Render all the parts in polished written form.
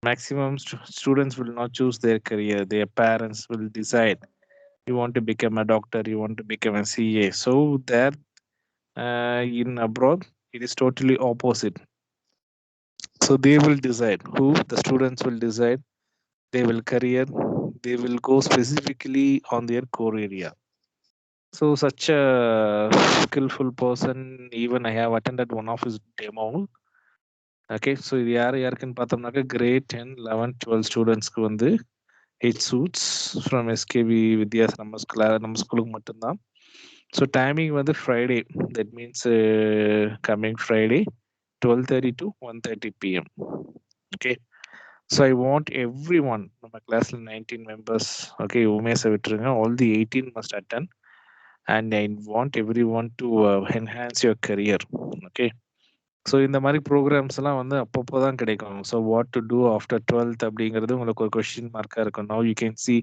maximum students will not choose their career. Their parents will decide. You want to become a doctor, you want to become a CA. So there, in abroad, it is totally opposite. So they will decide, who the students will decide, they will career, they will go specifically on their core area. So such a skillful person, even I have attended one of his demo. Okay, so இது யார் யாருக்குன்னு பார்த்தோம்னாக்க grade 10, 11, 12 ஸ்டூடெண்ட்ஸ்க்கு வந்து it suits from SKB Vidya's நம்ம ஸ்கூலுக்கு மட்டும்தான். So timing வந்து Friday, that means coming Friday 12:30 to 1:30 PM. Okay, so I want every one, நம்ம கிளாஸில் 19 மெம்பர்ஸ். ஓகே, உமேஷை விட்டுருங்க, all the 18 must attend and I want everyone to enhance your career. Okay, so இந்த மாதிரி programs எல்லாம் வந்து அப்பப்போ தான் கிடைக்கும். So what to do after 12th அப்படிங்கிறது உங்களுக்கு ஒரு கொஸ்டின் மார்க்காக இருக்கும். Now you can see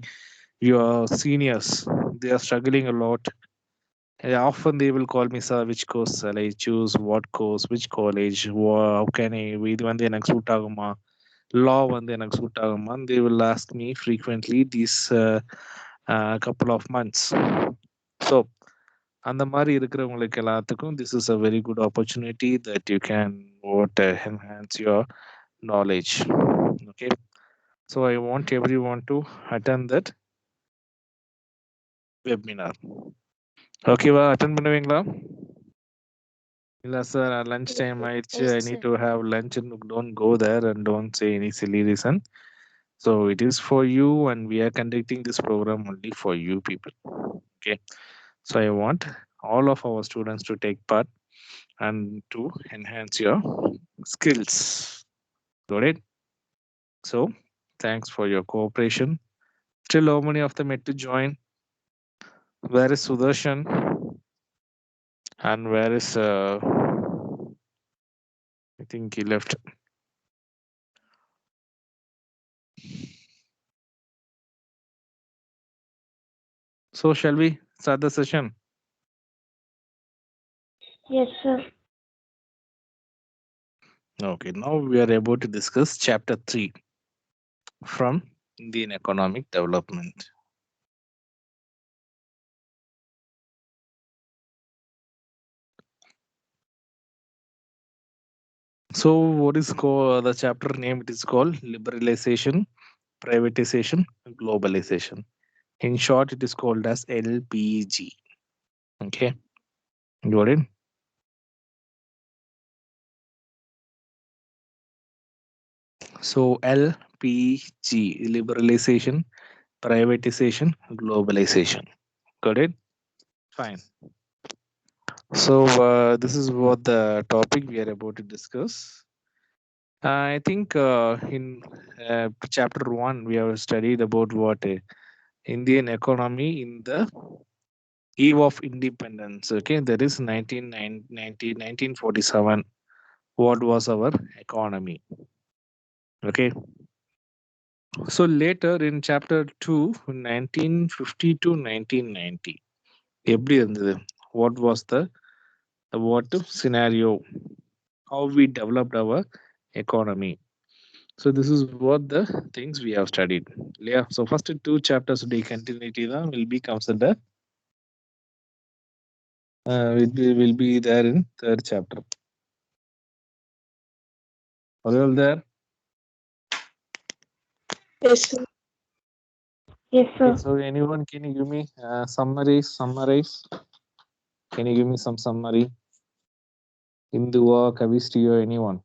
your seniors, they are struggling a lot. Often they will call me, sir, which course shall I choose, what course, which college, how can I, இது வந்து எனக்கு suit ஆகுமா, law வந்து எனக்கு suit ஆகுமா, they will ask me frequently these couple of months. So அந்த மாதிரி இருக்கிறவங்களுக்கு எல்லாத்துக்கும் this is a very good opportunity that you can enhance your knowledge. Okay, so I want everyone to attend that webinar. ஓகேவா, attend பண்ணுவீங்களா? இல்ல sir, lunch time ஆயிடுச்சு, Yes, I sir. Need to have lunch, don't go there and don't say any silly reason. So it is for you and we are conducting this program only for you people. Okay, so I want all of our students to take part and to enhance your skills. Got it? So thanks for your cooperation. Still, how many of them yet to join? Where is Sudarshan? And where is I think he left. So shall we start the session? Yes, sir. Okay, now we are about to discuss chapter 3 from Indian economic development. So what is called the chapter name? It is called liberalization, privatization, globalization. In short, it is called as LPG. Okay, got it? So LPG, liberalization, privatization, globalization. Got it? Fine. So this is what the topic we are about to discuss. I think in chapter 1 we have studied about what Indian economy in the eve of independence. Okay, that is 1947. What was our economy? Okay, so later in chapter 2, 1950 to 1990, எப்படி இருந்தது? What was the what scenario? How we developed our economy? So this is what the things we have studied. Yeah. So first 2 chapters today continuity will be considered. Will be there in 3rd chapter. Are you all there? Yes, sir. Yes, sir. Okay, so anyone can you give me summarize? Can you give me some summary? Hindu or Kavistri or anyone?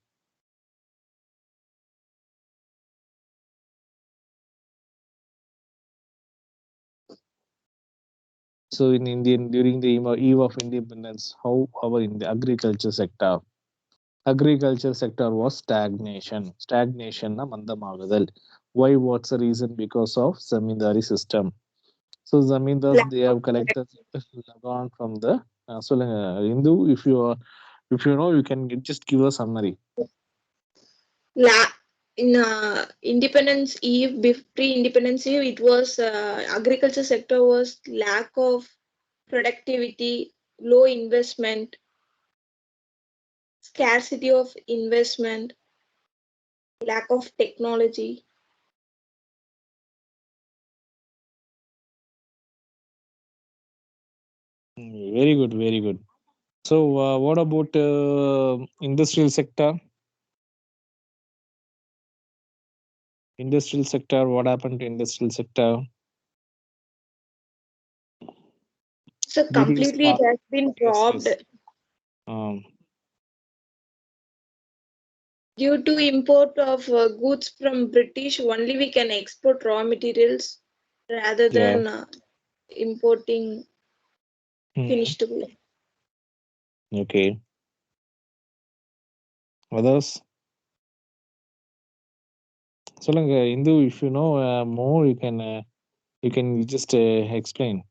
So in Indian during the eve of independence, how our in the agriculture sector was stagnation. Stagnation na mandamagadal. Why? What's the reason? Because of zamindari system. So zamindars they have collected lagan from the Hindu. If you know, you can just give a summary. In independence eve, pre-independence eve, it was agriculture sector was lack of productivity, low investment, scarcity of investment, lack of technology. Very good, very good. So, what about industrial sector? Industrial sector. What happened to industrial sector So due to completely it smart? has been Yes, dropped yes. Um, due to import of goods from British. Only we can export raw materials rather yeah. than importing Mhm. finished goods. Okay. Others? சொல்லுங்க Indu, if you know more, you can just explain.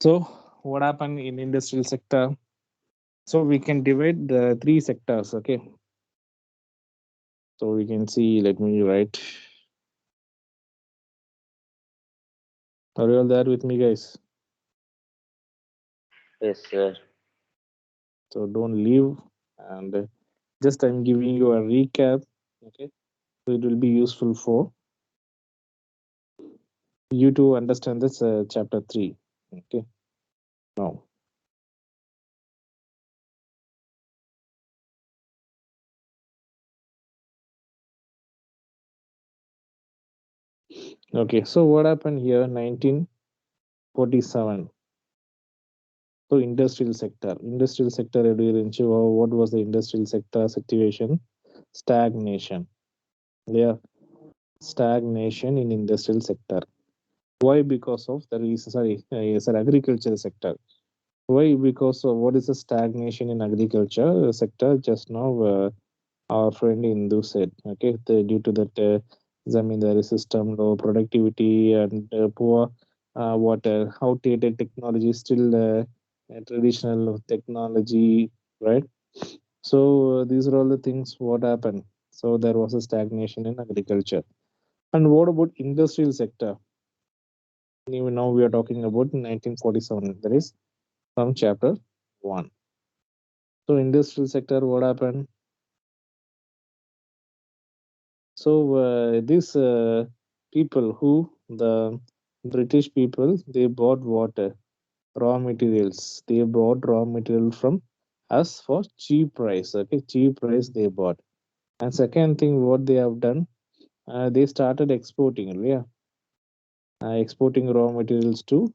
So, what happened in industrial sector? So we can divide the three sectors. Okay. So we can see. Let me write. Are you all there with me, guys? Yes, sir. So don't leave. And just I'm giving you a recap. Okay. So it will be useful for you to understand this chapter 3. Okay. Now, okay. So what happened here? 1947. So industrial sector. Industrial sector. What was the industrial sector situation? Stagnation. Yeah. Stagnation in industrial sector. Why? Because of the reason. Sorry. Yes, agriculture sector. Why? Because of what is the stagnation in agriculture sector? Just now, our friend Indu said, okay, due to that zamindari system, low productivity, and poor water, outdated technology, still traditional technology, right? So these are all the things what happened. So there was a stagnation in agriculture. And what about industrial sector? Even now we are talking about 1947. That is from chapter 1. So industrial sector, what happened? So these people who the British people, they bought water, raw materials. They bought raw material from us for cheap price. Okay, cheap price they bought. And second thing, what they have done, they started exporting. Yeah, exporting raw materials to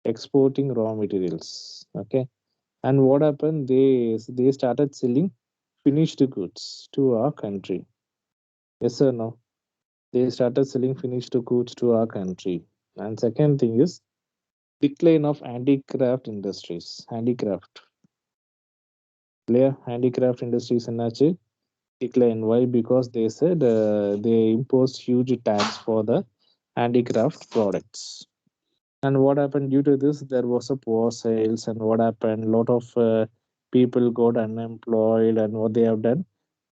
exporting raw materials. Okay, and what happened? They started selling finished goods to our country. Yes or no? They started selling finished goods to our country. And second thing is decline of handicraft industries. Handicraft industries என்னாச்சு? Decline. Why? Because they said they imposed huge tax for the handicraft products. And what happened due to this? There was a poor sales, and what happened? A lot of people got unemployed, and what they have done?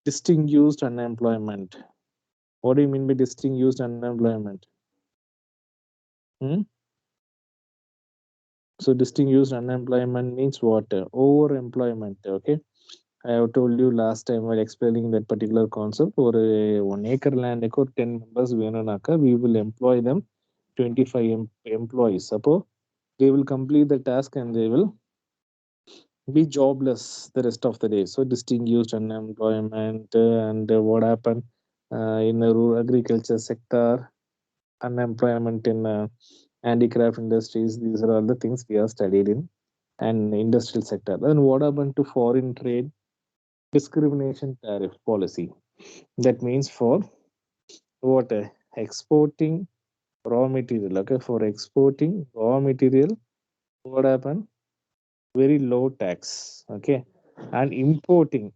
Distinguished unemployment. What do you mean by distinguished unemployment? Hmm? So distinguished unemployment means what? Overemployment. Okay. I have told you last time while explaining that particular concept. For a 1 acre land, 10 members, we will employ them 25 employees. Suppose they will complete the task and they will be jobless the rest of the day. So distinguished unemployment and what happened in the rural agriculture sector, unemployment in handicraft industries. These are all the things we have studied in and industrial sector. Then what happened to foreign trade? Discrimination tariff policy. That means for what? Exporting. raw material. Okay, for exporting raw material, what happened? Very low tax. Okay, and importing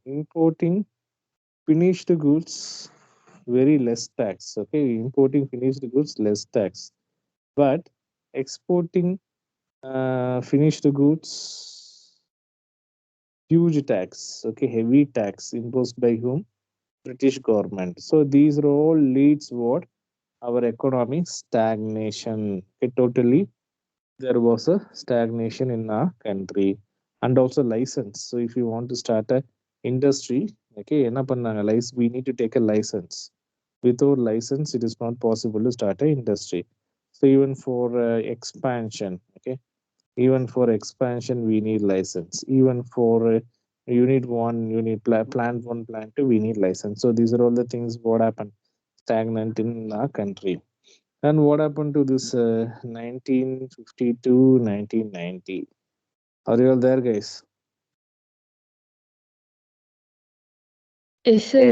finished goods, very less tax. Okay, importing finished goods, less tax. But exporting finished goods, huge tax. Okay, heavy tax imposed by whom? British government. So these are all leads what? Our economic stagnation. Okay, totally there was a stagnation in our country. And also license. So if you want to start a industry, okay, என்ன பண்ணாங்க, we need to take a license. Without license it is not possible to start a industry. So even for expansion, okay, even for expansion we need license. Even for unit 1, unit plant 1, plant 2, we need license. So these are all the things what happened stagnant in our country. And what happened to this 1952, 1990? Are you all there, guys? Yes, sir. Uh,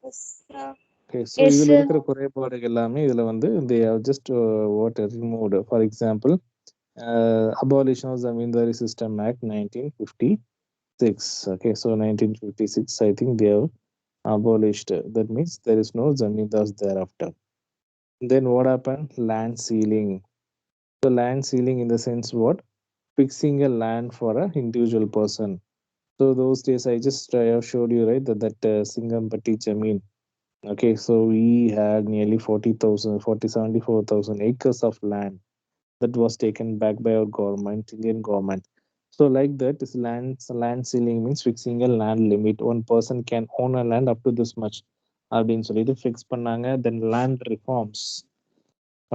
Yes, sir. Okay, so Yes, இதில் sir. இருக்கிற குறைபாடுகள் எல்லாமே இதில் வந்து they have just what removed. For example, abolition of Zamindari System Act 1956. Okay, so 1956, I think they have abolished. That means there is no zamindars thereafter. Then what happened? Land sealing. So land sealing in the sense what? Fixing a land for a individual person. So those days I just I have showed you, right, that Singampatti Jamin. Okay, so we had nearly 40,000, 74,000 acres of land that was taken back by our government, Indian government. So like that is land ceiling means fixing a land limit. One person can own a land up to this much. அப்படின்னு சொல்லிட்டு fix பண்ணாங்க. Then land reforms.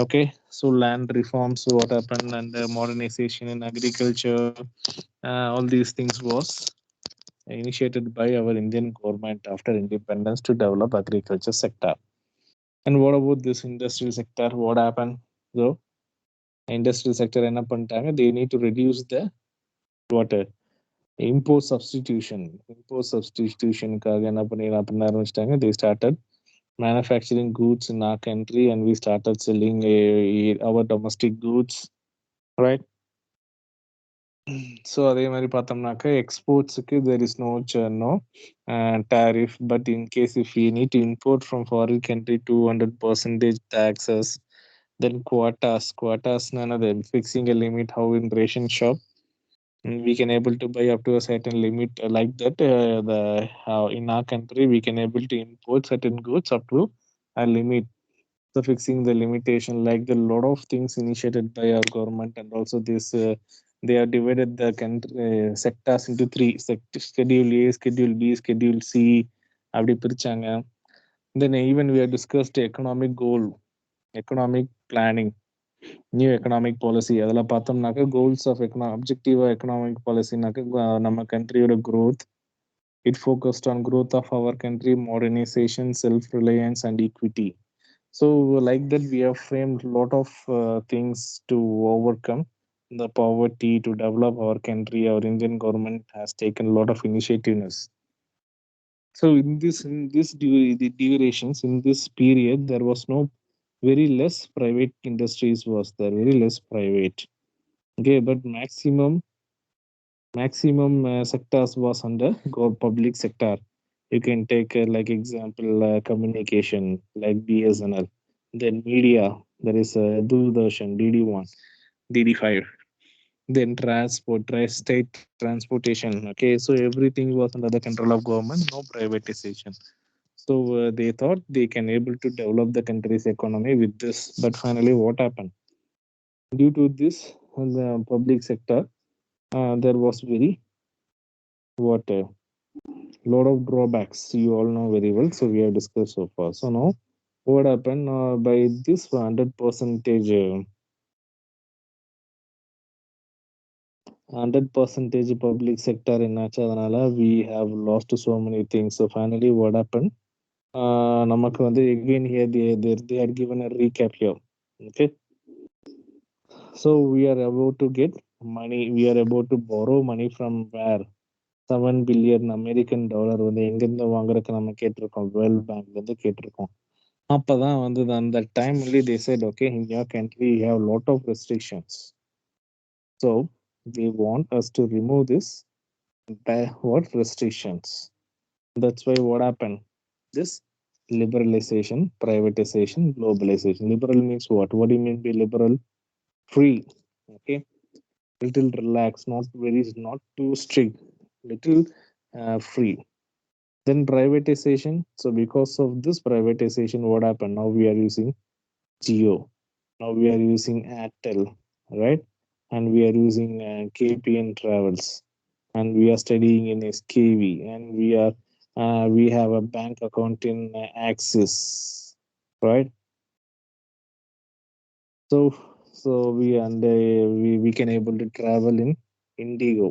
Okay, so land reforms, what happened, and modernization in agriculture, all these things was initiated by our Indian government after independence to develop agriculture sector. And what about this industrial sector? What happened? So industrial sector என்ன பண்ணிட்டாங்க? They need to reduce the what import substitution. Import substitutionக்காக என்ன பண்ண ஆரம்பிச்சிட்டாங்க? They started manufacturing goods in our country and we started selling our domestic goods, right? So அதே மாதிரி பார்த்தோம்னாக்கா எக்ஸ்போர்ட்ஸுக்கு there is no tariff, but in case if we need to import from foreign country 200% taxes. Then quotas another fixing a limit, how in ration shop we can able to buy up to a certain limit, like that the how in our country we can able to import certain goods up to a limit. So fixing the limitation, like the lot of things initiated by our government. And also this they have divided the country sectors into three schedule A, schedule B, schedule C, அப்படி பிரிச்சாங்க. Then even we have discussed economic goal, economic planning, new economic policy. அதில் பார்த்தோம்னாக்க goals of objective economic policyனாக்க நம்ம countryயோட growth. It focused on growth of our country, modernization, self-reliance and equity. So like that we have framed a lot of things to overcome the poverty, to develop our country. Our Indian government has taken a lot of initiatives. So the durations in this period there was no very less private industries was there, very less private. Okay, but maximum sectors was under public sector. You can take like example communication like BSNL, then media, there is Doordarshan, DD1, DD5, then transport, state transportation. Okay, so everything was under the control of government, no privatization. So they thought they can able to develop the country's economy with this, but finally what happened? Due to this the public sector, there was very what lot of drawbacks, you all know very well. So we have discussed so far. So now what happened by this 100% public sector in Nachadhanala, we have lost so many things. So finally what happened, நமக்கு வந்து again here they had given a recap here. Okay, so we are about to get money, we are about to borrow money from where? $7 billion American dollar வந்து எங்கிருந்து வாங்குறதுக்கு நம்ம கேட்டிருக்கோம், world பேங்க்ல இருந்து கேட்டிருக்கோம். அப்பதான் வந்து அந்த time only they said, okay, in your country you have a lot of restrictions. So they want us to remove this by what restrictions. That's why what happened? This liberalization, privatization, globalization. Liberal means what? What do you mean by liberal? Free. Okay. Little relaxed, not very, not too strict. Little free. Then privatization. So because of this privatization, what happened? Now we are using Geo. Now we are using Airtel, right? And we are using KPN Travels, and we are studying in SKV, and we have a bank account in Axis, right? So we can able to travel in Indigo,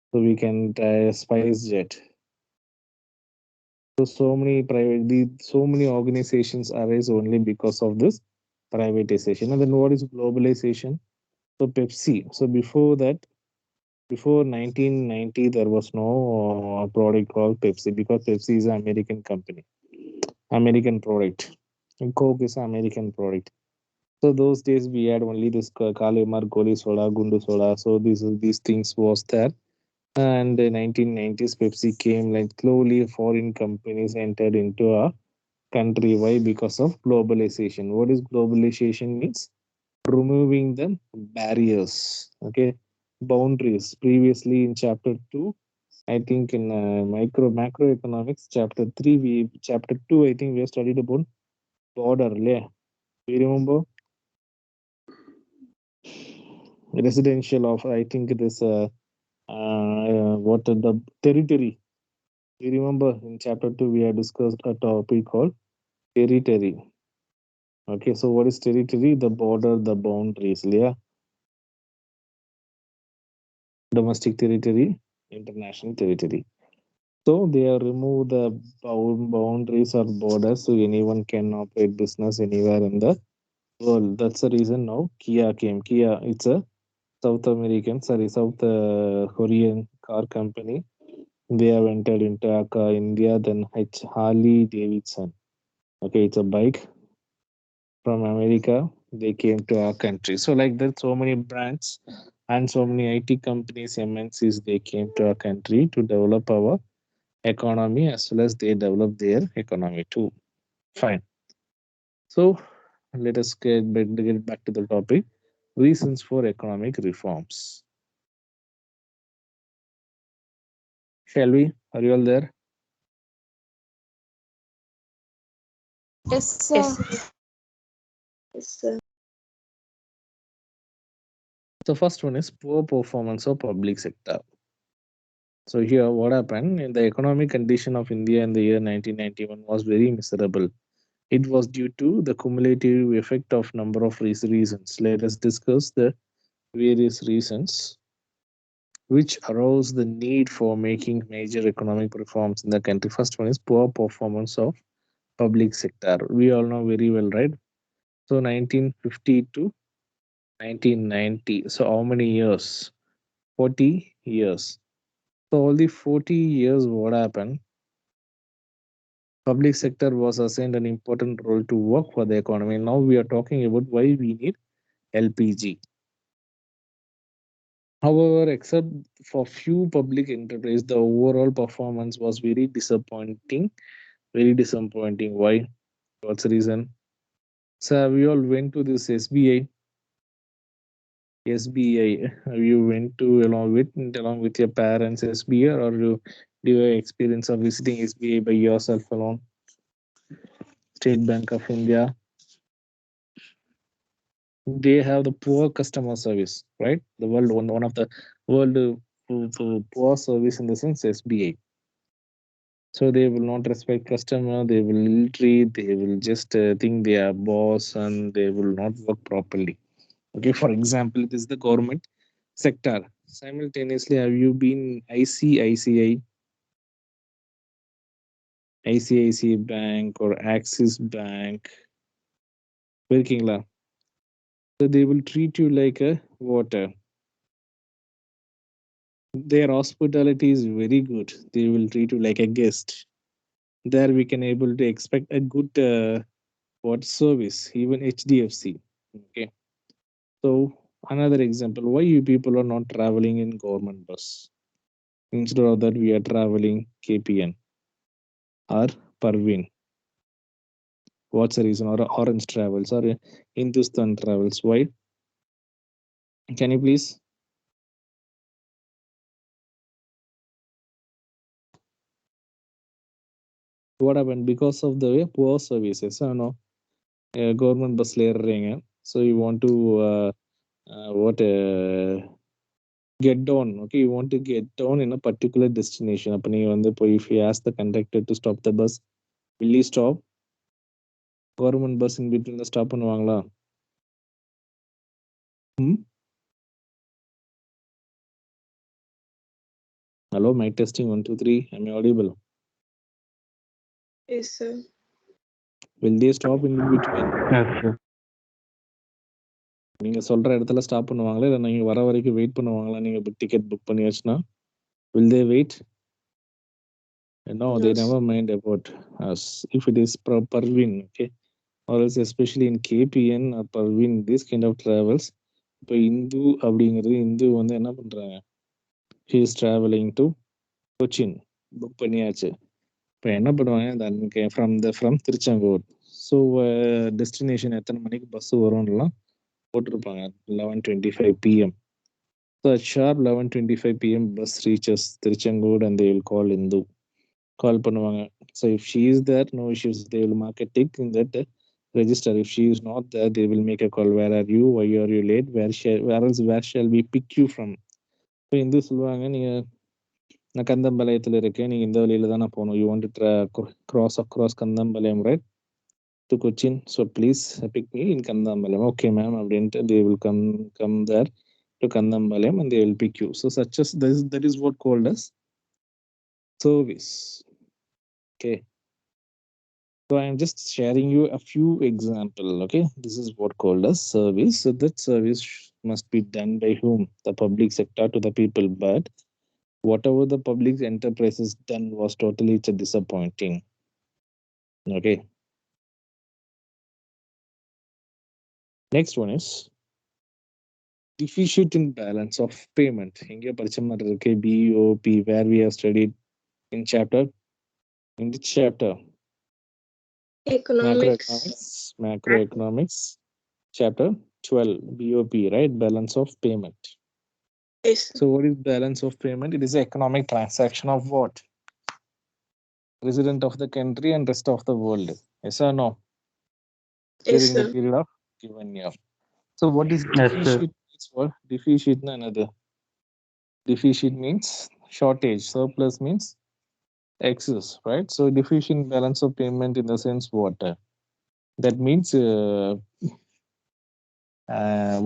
so we can try SpiceJet. So many organizations arise only because of this privatization. And then what is globalization? So Pepsi. So before that, before 1990, there was no product called Pepsi, because Pepsi is an American company, American product. And Coke is an American product. So those days we had only this Kalimar, Goli Soda, Gundu Soda. So these things was there. And in 1990s, Pepsi came, like slowly foreign companies entered into a country. Why? Because of globalization. What is globalization means? Removing the barriers, okay, boundaries. Previously in chapter 2, I think in macroeconomics chapter 3, we chapter 2, I think we have studied about border, yeah. Do you remember? Residential of, I think this what the territory. Do you remember in chapter 2 we have discussed a topic called territory? Okay, so what is territory? The border, the boundaries, yeah. Domestic territory, international territory. So they have removed the boundaries or borders, so anyone can operate business anywhere in the world. That's the reason now Kia came. Kia, it's a South Korean car company. They have entered into India. Then Harley Davidson. Okay, it's a bike from America. They came to our country. So like that, so many brands and so many IT companies, MNCs, they came to our country to develop our economy, as well as they develop their economy too. Fine. So let us get back to the topic: reasons for economic reforms. Shall we? Are you all there? Yes, Yes, sir. yes, The first one is poor performance of public sector. So here, what happened in the economic condition of India in the year 1991 was very miserable. It was due to the cumulative effect of number of reasons. Let us discuss the various reasons which arouse the need for making major economic reforms in the country. First one is poor performance of public sector. We all know very well, right? So 1950 to 1990. So how many years? 40 years. So all the 40 years, what happened? Public sector was assigned an important role to work for the economy. Now we are talking about why we need LPG. However, except for few public enterprise, the overall performance was very disappointing. Very disappointing. Why? What's the reason? So we all went to this SBI. SBI. You went to along with your parents SBI, or you do you have experience of visiting SBI by yourself alone? State Bank of India. They have the poor customer service, right? The one of the world poor service in the sense SBI. So they will not respect customer. They will ill treat. They will just think they are boss, and they will not work properly. Okay, for example, it is the government sector. Simultaneously, have you been ICICI Bank or Axis Bank, working? So they will treat you like a water. Their hospitality is very good. They will treat you like a guest. there we can able to expect a good what service, even HDFC. Okay, so another example, why you people are not traveling in government bus? Instead of that, we are traveling KPN or Parveen. What's the reason? Or Orange Travels or Hindustan Travels? Why? Can you please? What happened? Because of the poor services. No, government bus layer. So you want to what get down. Okay, you want to get down in a particular destination. If you ask the conductor to stop the bus, will he stop? Government bus in between the stop பண்ணுவாங்களா? Hello, mic testing 1 2 3. Am I audible? Yes, sir. Will they stop in between? Yes, sir. நீங்க சொல்ற இடத்துல stop பண்ணுவாங்களா இல்ல நீங்க வர வரைக்கும் wait பண்ணுவாங்களா? நீங்க டிக்கெட் புக் பண்ணியாச்சுன்னா will they wait? No, they Yes. never mind about us. If it is Parveen, okay, or else especially in KPN or Parveen, this kind of travels. இப்போ இந்து அப்படிங்கிறது இந்து வந்து என்ன பண்றாங்க? He is traveling to Cochin, book பண்ணியாச்சு. இப்போ என்ன பண்ணுவாங்க? From Tiruchengode. So destination எத்தனை மணிக்கு பஸ் வரும்லாம் போட்டிருப்பாங்க. 11:25 PM. So at sharp 11:25 PM, bus reaches Tiruchengood and they will call Indu. Call பண்ணுவாங்க. So if she is there, no issues. They will mark a tick in that register. If she is not there, they will make a call. Where are you? Why are you late? Where shall we pick you from? So Hindu சொல்லுவாங்க, நீங்க நான் கந்தம்பாளையத்தில் இருக்கேன், நீங்க இந்த வழியில தான் நான் போகணும். You want to cross across Kandampalayam, right? To Cochin. So please pick me in Kandambalayam. Okay, ma'am. They will come there to Kandambalayam and they will pick you. So such as this, that is what called as service. Okay. So I am just sharing you a few example. Okay, this is what called as service. So that service must be done by whom? The public sector to the people. But whatever the public enterprises done was totally disappointing. Okay. Next one is deficit in balance of payment. Inge paricham irukke BOP, where we have studied in chapter. In which chapter? Economics. Macroeconomics. Chapter 12. BOP, right? Balance of payment. Yes. So what is balance of payment? It is an economic transaction of what? Resident of the country and rest of the world. Yes or no? Yes, During the sir. period of given year. So what is Yes, sir. deficit? Means what? Deficit na another. Deficit means shortage. Surplus means excess, right? So deficient balance of payment in the sense what? That means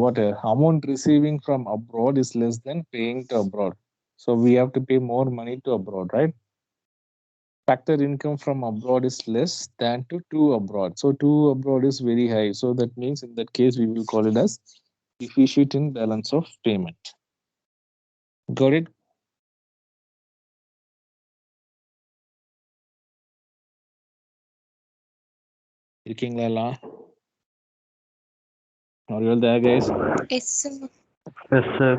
what amount receiving from abroad is less than paying to abroad. So we have to pay more money to abroad, right? Factor income from abroad is less than to abroad. So to abroad is very high. So that means in that case we will call it as deficit in balance of payment. Got it? இருக்கீங்களா? Are you all there, guys? Yes, sir. Yes, sir.